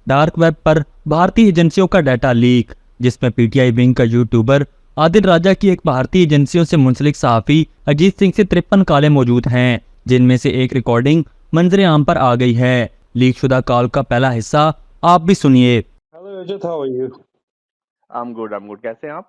Dark web पर भारतीय एजेंसियों का डाटा लीक, जिसमें पीटीआई विंग का यूट्यूबर आदिल राजा की एक भारतीय एजेंसियों से मुंसलिक सहाफी अजीत सिंह से 53 कॉलें मौजूद हैं, जिनमें से एक रिकॉर्डिंग मंजरे आम पर आ गई है। लीक शुदा कॉल का पहला हिस्सा आप भी सुनिए। Hello Ajit, how are you? I'm good. कैसे हैं आप?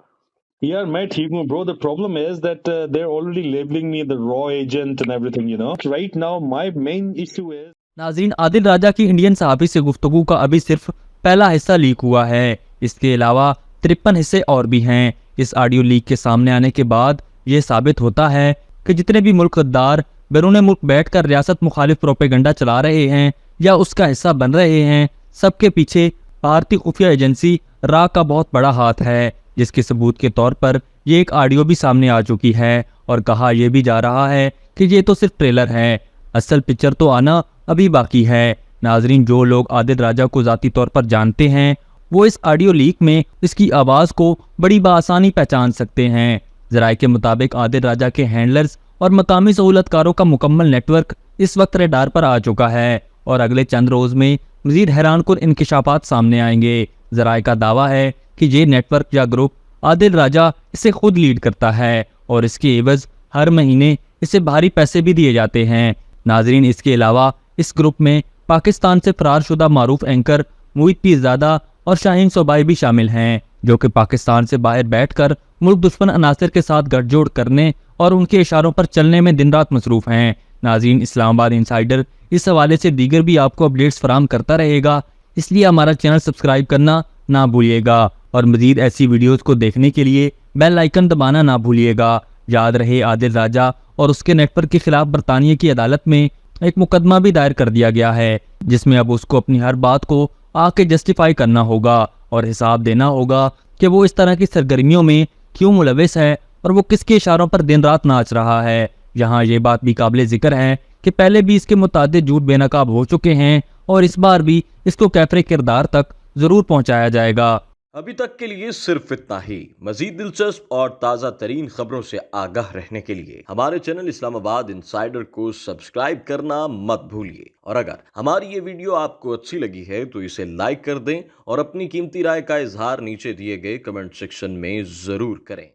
यार मैं ठीक हूँ bro. The problem is that they're already labeling me the raw agent and everything, you know. Right now my main issue is नाज़रीन, आदिल राजा की इंडियन सहाफी से गुफ्तगू का अभी सिर्फ पहला हिस्सा लीक हुआ है। इसके अलावा 53 हिस्से और भी हैं। इस ऑडियो लीक के सामने आने के बाद ये साबित होता है कि जितने भी मुल्क गद्दार बैरून मुल्क बैठकर रियासत मुखालिफ प्रोपेगेंडा चला रहे हैं या उसका हिस्सा बन रहे हैं, सबके पीछे भारतीय खुफिया एजेंसी रा का बहुत बड़ा हाथ है, जिसके सबूत के तौर पर ये एक ऑडियो भी सामने आ चुकी है और कहा यह भी जा रहा है कि ये तो सिर्फ ट्रेलर है, असल पिक्चर तो आना अभी बाकी है। नाजरीन, जो लोग आदिल राजा को ज़ाती तौर पर जानते हैं वो इस ऑडियो लीक में इसकी आवाज़ को बड़ी बआसानी पहचान सकते हैं। ज़राए के मुताबिक आदिल राजा के हैंडलर्स और मकामी सहूलतकारों का मुकम्मल नेटवर्क इस वक्त रेडार पर आ चुका है और अगले चंद रोज़ में मज़ीद हैरानकुन इंकशाफात सामने आएंगे। ज़राए का दावा है कि ये नेटवर्क या ग्रुप आदिल राजा इसे खुद लीड करता है और इसके एवज़ हर महीने इसे भारी पैसे भी दिए जाते हैं। नाजरीन, इसके अलावा इस ग्रुप में पाकिस्तान से फरार शुदा मारूफ एंकर मोहित पीरज़ादा और शाहीन सोबाई भी शामिल हैं, जो कि पाकिस्तान से बाहर बैठकर मुल्क दुश्मन अनासर के साथ गठजोड़ करने और उनके इशारों पर चलने में दिन रात मसरूफ़ हैं। नाज़रीन, इस्लामाबाद इंसाइडर इस हवाले से दीगर भी आपको अपडेट्स फराहम करता रहेगा, इसलिए हमारा चैनल सब्सक्राइब करना ना भूलिएगा और मज़ीद ऐसी वीडियोज़ को देखने के लिए बेल आइकन दबाना ना भूलिएगा। याद रहे, आदिल राजा और उसके नेटवर्क के खिलाफ बरतानिया की अदालत में एक मुकदमा भी दायर कर दिया गया है, जिसमें अब उसको अपनी हर बात को आके जस्टिफाई करना होगा और हिसाब देना होगा कि वो इस तरह की सरगर्मियों में क्यों मुलविस है और वो किसके इशारों पर दिन रात नाच रहा है। यहाँ ये बात भी काबिल जिक्र है कि पहले भी इसके मुतादिद झूठ बेनकाब हो चुके हैं और इस बार भी इसको कैफरे किरदार तक जरूर पहुँचाया जाएगा। अभी तक के लिए सिर्फ इतना ही। मजीद दिलचस्प और ताज़ा तरीन खबरों से आगाह रहने के लिए हमारे चैनल इस्लामाबाद इंसाइडर को सब्सक्राइब करना मत भूलिए और अगर हमारी ये वीडियो आपको अच्छी लगी है तो इसे लाइक कर दें और अपनी कीमती राय का इजहार नीचे दिए गए कमेंट सेक्शन में जरूर करें।